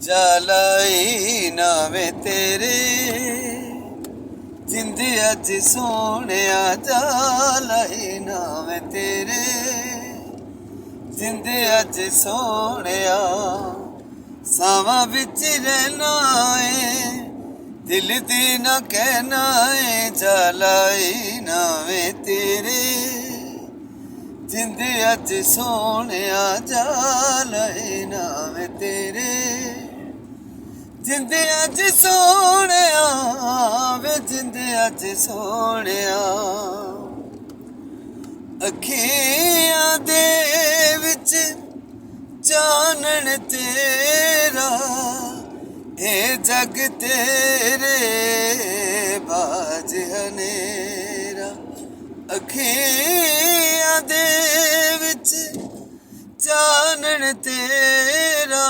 ਜਾਲਾਈ ਨਾਵੇਂ ਤੇਰੇ ਜਿੰਦ ਅੱਜ ਸੋਹਣਿਆ, ਜਾਲਾਈ ਨਾਵੇਂ ਤੇਰੇ ਜਿੰਦ ਅੱਜ ਸੋਹਣਿਆ। ਸਾਵਾਂ ਵਿੱਚ ਰਹਿਣਾ ਏ, ਦਿਲ ਦੀ ਨਾ ਕਹਿਣਾ ਏ, ਜਾਲਾਈ ਨਾਵੇਂ ਤੇਰੇ ਜਿੰਦ ਅੱਜ ਸੋਹਣਿਆ, ਜਾਲਾਈ ਨਾਵੇਂ ਤੇਰੇ ਜਿੰਦ ਅੱਜ ਸੋਹਣਿਆ ਵੇ, ਜਿੰਦ ਅੱਜ ਸੋਹਣਿਆ। ਅੱਖੀਆਂ ਦੇ ਵਿੱਚ ਚਾਨਣ ਤੇਰਾ, ਇਹ ਜਗ ਤੇਰੇ ਬਾਝ ਹਨੇਰਾ। ਅੱਖੀਆਂ ਦੇ ਵਿੱਚ ਚਾਨਣ ਤੇਰਾ,